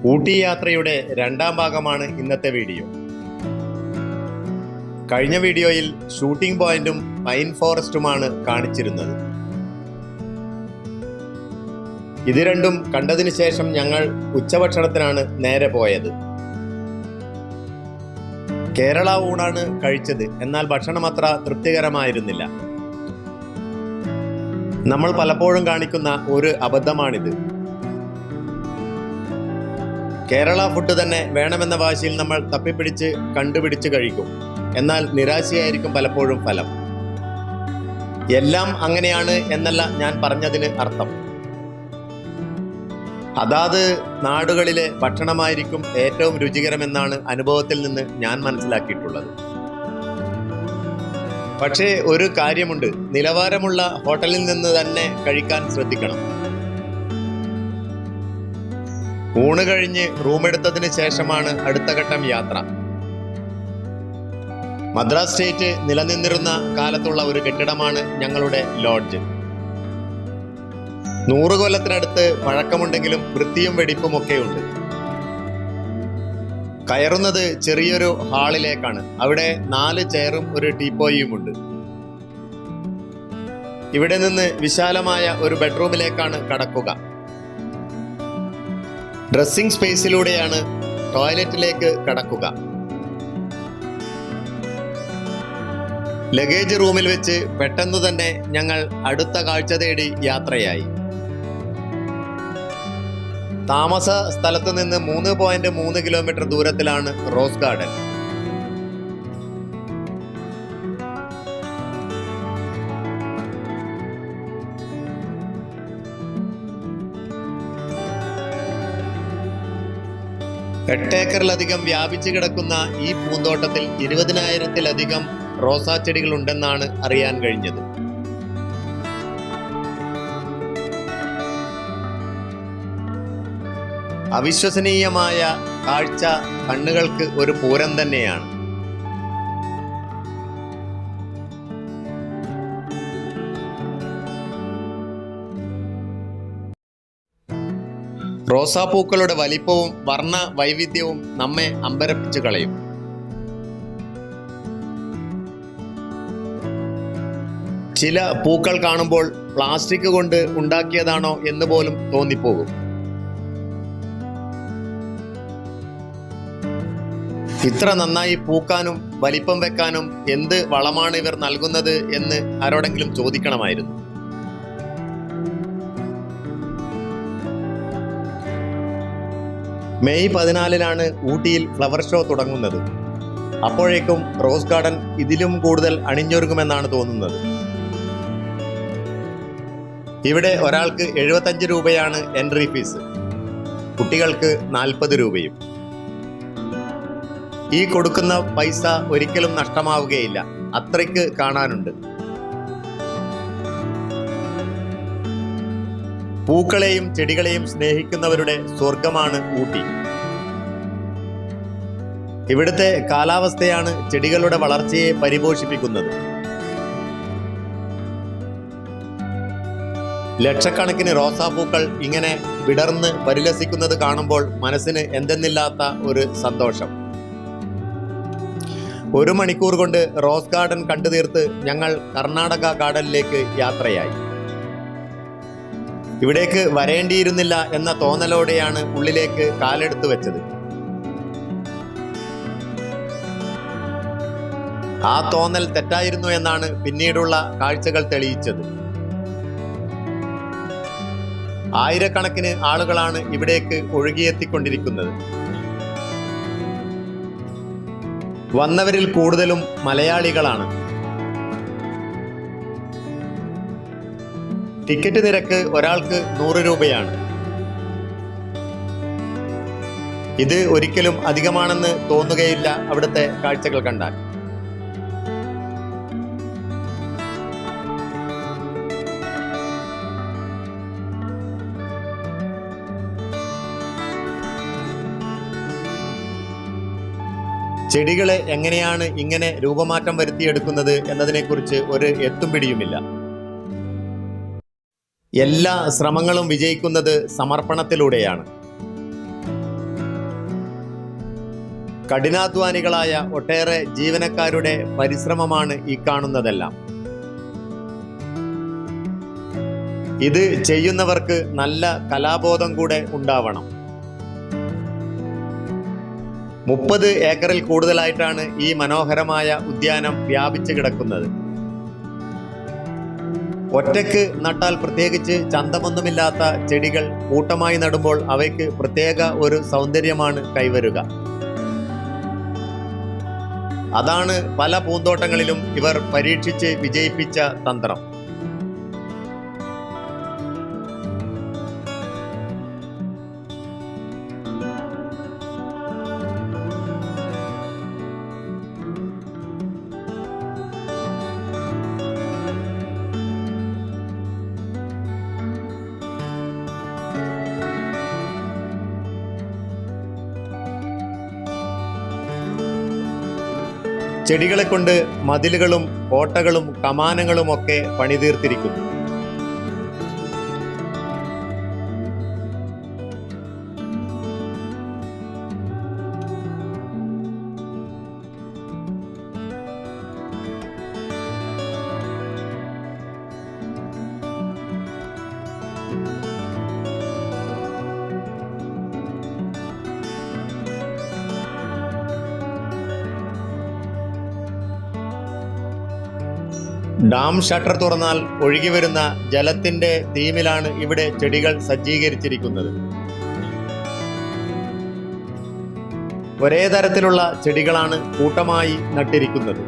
ഊട്ടി യാത്രയുടെ രണ്ടാം ഭാഗമാണ് ഇന്നത്തെ വീഡിയോ. കഴിഞ്ഞ വീഡിയോയിൽ ഷൂട്ടിംഗ് പോയിന്റും പൈൻ ഫോറസ്റ്റുമാണ് കാണിച്ചിരുന്നത്. ഇത് രണ്ടും കണ്ടതിന് ശേഷം ഞങ്ങൾ ഉച്ചഭക്ഷണത്തിനാണ് നേരെ പോയത്. കേരള ഊണാണ് കഴിച്ചത്. എന്നാൽ ഭക്ഷണം അത്ര തൃപ്തികരമായിരുന്നില്ല. നമ്മൾ പലപ്പോഴും കാണിക്കുന്ന ഒരു അബദ്ധമാണിത്. കേരള ഫുഡ് തന്നെ വേണമെന്ന വാശിയിൽ നമ്മൾ തപ്പിപ്പിടിച്ച് കണ്ടുപിടിച്ച് കഴിക്കും. എന്നാൽ നിരാശയായിരിക്കും പലപ്പോഴും ഫലം. എല്ലാം അങ്ങനെയാണ് എന്നല്ല ഞാൻ പറഞ്ഞതിന് അർത്ഥം. അതാത് നാടുകളിലെ ഭക്ഷണമായിരിക്കും ഏറ്റവും രുചികരമെന്നാണ് അനുഭവത്തിൽ നിന്ന് ഞാൻ മനസ്സിലാക്കിയിട്ടുള്ളത്. പക്ഷേ ഒരു കാര്യമുണ്ട്, നിലവാരമുള്ള ഹോട്ടലിൽ നിന്ന് തന്നെ കഴിക്കാൻ ശ്രദ്ധിക്കണം. ഊണ് കഴിഞ്ഞ് റൂമെടുത്തതിന് ശേഷമാണ് അടുത്ത ഘട്ടം യാത്ര. മദ്രാസ് സ്റ്റേറ്റ് നിലനിന്നിരുന്ന കാലത്തുള്ള ഒരു കെട്ടിടമാണ് ഞങ്ങളുടെ ലോഡ്ജ്. 100 കൊല്ലത്തിനടുത്ത് പഴക്കമുണ്ടെങ്കിലും വൃത്തിയും വെടിപ്പും ഒക്കെയുണ്ട്. കയറുന്നത് ചെറിയൊരു ഹാളിലേക്കാണ്. അവിടെ 4 ചെയറും ഒരു ടീപ്പോയിയുമുണ്ട്. ഇവിടെ നിന്ന് വിശാലമായ ഒരു ബെഡ്റൂമിലേക്കാണ് കടക്കുക. ഡ്രസ്സിംഗ് സ്പേസിലൂടെയാണ് ടോയ്ലറ്റിലേക്ക് കടക്കുക. ലഗേജ് റൂമിൽ വെച്ച് പെട്ടെന്ന് തന്നെ ഞങ്ങൾ അടുത്ത കാഴ്ച തേടി യാത്രയായി. താമസ സ്ഥലത്ത് നിന്ന് 3.3 കിലോമീറ്റർ ദൂരത്തിലാണ് റോസ് ഗാർഡൻ. ഏക്കറിലധികം വ്യാപിച്ചു കിടക്കുന്ന ഈ പൂന്തോട്ടത്തിൽ 20,000-ത്തിലധികം റോസാ ചെടികൾ ഉണ്ടെന്നാണ് അറിയാൻ കഴിഞ്ഞത്. അവിശ്വസനീയമായ കാഴ്ച കണ്ണുകൾക്ക് ഒരു പൂരം തന്നെയാണ്. റോസാപ്പൂക്കളുടെ വലിപ്പവും വർണ്ണ വൈവിധ്യവും നമ്മെ അമ്പരപ്പിച്ചു കളയും. ചില പൂക്കൾ കാണുമ്പോൾ പ്ലാസ്റ്റിക് കൊണ്ട് ഉണ്ടാക്കിയതാണോ എന്ന് പോലും തോന്നിപ്പോകും. ഇത്ര നന്നായി പൂക്കാനും വലിപ്പം വെക്കാനും എന്ത് വളമാണ് ഇവർ നൽകുന്നത് എന്ന് ആരോടെങ്കിലും ചോദിക്കണമായിരുന്നു. മെയ് 14-നാണ് ഊട്ടിയിൽ ഫ്ലവർ ഷോ തുടങ്ങുന്നത്. അപ്പോഴേക്കും റോസ് ഗാർഡൻ ഇതിലും കൂടുതൽ അണിഞ്ഞൊരുങ്ങുമെന്നാണ് തോന്നുന്നത്. ഇവിടെ ഒരാൾക്ക് 75 രൂപയാണ് എൻട്രി ഫീസ്, കുട്ടികൾക്ക് 40 രൂപയും. ഈ കൊടുക്കുന്ന പൈസ ഒരിക്കലും നഷ്ടമാവുകയില്ല. അത്രയ്ക്ക് കാണാനുണ്ട്. പൂക്കളെയും ചെടികളെയും സ്നേഹിക്കുന്നവരുടെ സ്വർഗമാണ് ഊട്ടി. ഇവിടുത്തെ കാലാവസ്ഥയാണ് ചെടികളുടെ വളർച്ചയെ പരിപോഷിപ്പിക്കുന്നത്. ലക്ഷക്കണക്കിന് റോസാപ്പൂക്കൾ ഇങ്ങനെ വിടർന്ന് പരിലസിക്കുന്നത് കാണുമ്പോൾ മനസ്സിന് എന്തെന്നില്ലാത്ത ഒരു സന്തോഷം. 1 മണിക്കൂർ കൊണ്ട് റോസ് ഗാർഡൻ കണ്ടു തീർത്ത് ഞങ്ങൾ കർണാടക ഗാർഡനിലേക്ക് യാത്രയായി. ഇവിടേക്ക് വരേണ്ടിയിരുന്നില്ല എന്ന തോന്നലോടെയാണ് ഉള്ളിലേക്ക് കാലെടുത്തു വെച്ചത്. ആ തോന്നൽ തെറ്റായിരുന്നു എന്നാണ് പിന്നീടുള്ള കാഴ്ചകൾ തെളിയിച്ചത്. ആയിരക്കണക്കിന് ആളുകളാണ് ഇവിടേക്ക് ഒഴുകിയെത്തിക്കൊണ്ടിരിക്കുന്നത്. വന്നവരിൽ കൂടുതലും മലയാളികളാണ്. ടിക്കറ്റ് നിരക്ക് ഒരാൾക്ക് 100 രൂപയാണ്. ഇത് ഒരിക്കലും അധികമാണെന്ന് തോന്നുകയില്ല അവിടുത്തെ കാഴ്ചകൾ കണ്ടാൽ. ചെടികളെ എങ്ങനെയാണ് ഇങ്ങനെ രൂപമാറ്റം വരുത്തിയെടുക്കുന്നത് എന്നതിനെക്കുറിച്ച് ഒരു എത്തും പിടിയുമില്ല. എല്ലാ ശ്രമങ്ങളും വിജയിക്കുന്നത് സമർപ്പണത്തിലൂടെയാണ്. കഠിനാധ്വാനികളായ ഒട്ടേറെ ജീവനക്കാരുടെ പരിശ്രമമാണ് ഈ കാണുന്നതെല്ലാം. ഇത് ചെയ്യുന്നവർക്ക് നല്ല കലാബോധം കൂടെ ഉണ്ടാവണം. 30 ഏക്കറിൽ കൂടുതലായിട്ടാണ് ഈ മനോഹരമായ ഉദ്യാനം വ്യാപിച്ചു കിടക്കുന്നത്. ഒറ്റയ്ക്ക് നട്ടാൽ, പ്രത്യേകിച്ച് ചന്തമൊന്നുമില്ലാത്ത ചെടികൾ കൂട്ടമായി നടുമ്പോൾ അവയ്ക്ക് പ്രത്യേക ഒരു സൗന്ദര്യമാണ് കൈവരുക. അതാണ് പല പൂന്തോട്ടങ്ങളിലും ഇവർ പരീക്ഷിച്ച് വിജയിപ്പിച്ച തന്ത്രം. ചെടികളെ കൊണ്ട് മതിലുകളും കോട്ടകളും കമാനങ്ങളുമൊക്കെ പണിതീർത്തിരിക്കുന്നു. ഡാം ഷട്ടർ തുറന്നാൽ ഒഴുകി വരുന്ന ജലത്തിന്റെ തീമിലാണ് ഇവിടെ ചെടികൾ സജ്ജീകരിച്ചിരിക്കുന്നത്. ഒരേ തരത്തിലുള്ള ചെടികളാണ് കൂട്ടമായി നട്ടിരിക്കുന്നത്.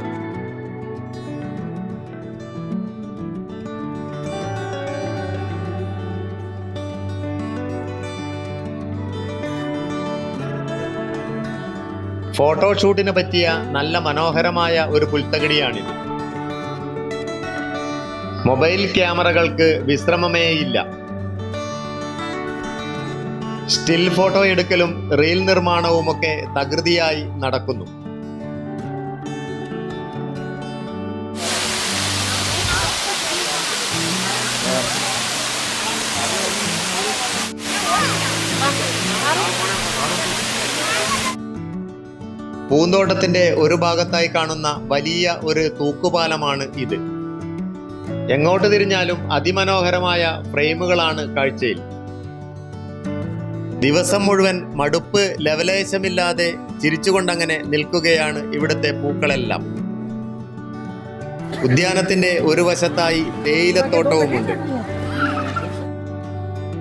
ഫോട്ടോഷൂട്ടിന് പറ്റിയ നല്ല മനോഹരമായ ഒരു പുൽത്തകിടിയാണിത്. മൊബൈൽ ക്യാമറകൾക്ക് വിശ്രമമേയില്ല. സ്റ്റിൽ ഫോട്ടോ എടുക്കലും റീൽ നിർമ്മാണവുമൊക്കെ തകൃതിയായി നടക്കുന്നു. പൂന്തോട്ടത്തിന്റെ ഒരു ഭാഗത്തായി കാണുന്ന വലിയ ഒരു തൂക്കുപാലമാണ് ഇത്. എങ്ങോട്ട് തിരിഞ്ഞാലും അതിമനോഹരമായ ഫ്രെയിമുകളാണ് കാഴ്ചയിൽ. ദിവസം മുഴുവൻ മടുപ്പ് ലവലേശമില്ലാതെ ചിരിച്ചുകൊണ്ടങ്ങനെ നിൽക്കുകയാണ് ഇവിടുത്തെ പൂക്കളെല്ലാം. ഉദ്യാനത്തിന്റെ ഒരു വശത്തായി തേയിലത്തോട്ടവുമുണ്ട്.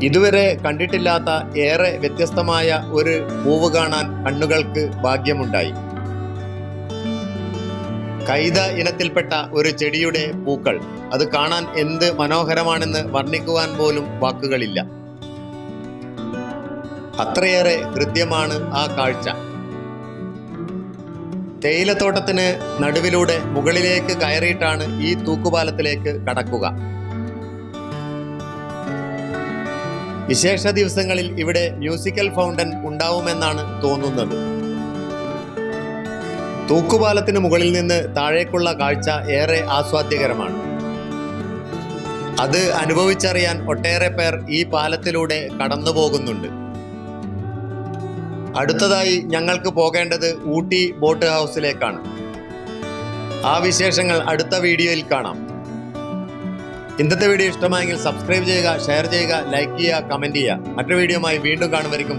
ഇതുവരെ കണ്ടിട്ടില്ലാത്ത ഏറെ വ്യത്യസ്തമായ ഒരു പൂവ് കാണാൻ കണ്ണുകൾക്ക് ഭാഗ്യമുണ്ടായി. കൈത ഇനത്തിൽപ്പെട്ട ഒരു ചെടിയുടെ പൂക്കൾ, അത് കാണാൻ എന്ത് മനോഹരമാണെന്ന് വർണ്ണിക്കുവാൻ പോലും വാക്കുകളില്ല. അത്രയേറെ ഹൃദ്യമാണ് ആ കാഴ്ച. തേയിലത്തോട്ടത്തിന് നടുവിലൂടെ മുകളിലേക്ക് കയറിയിട്ടാണ് ഈ തൂക്കുപാലത്തിലേക്ക് കടക്കുക. വിശേഷ ദിവസങ്ങളിൽ ഇവിടെ മ്യൂസിക്കൽ ഫൗണ്ടൻ ഉണ്ടാവുമെന്നാണ് തോന്നുന്നത്. തൂക്കുപാലത്തിന് മുകളിൽ നിന്ന് താഴേക്കുള്ള കാഴ്ച ഏറെ ആസ്വാദ്യകരമാണ്. അത് അനുഭവിച്ചറിയാൻ ഒട്ടേറെ പേർ ഈ പാലത്തിലൂടെ കടന്നു പോകുന്നുണ്ട്. അടുത്തതായി ഞങ്ങൾക്ക് പോകേണ്ടത് ഊട്ടി ബോട്ട് ഹൗസിലേക്കാണ്. ആ വിശേഷങ്ങൾ അടുത്ത വീഡിയോയിൽ കാണാം. ഇന്നത്തെ വീഡിയോ ഇഷ്ടമായെങ്കിൽ സബ്സ്ക്രൈബ് ചെയ്യുക, ഷെയർ ചെയ്യുക, ലൈക്ക് ചെയ്യുക, കമന്റ് ചെയ്യുക. മറ്റൊരു വീഡിയോയുമായി വീണ്ടും കാണുമായിരിക്കും.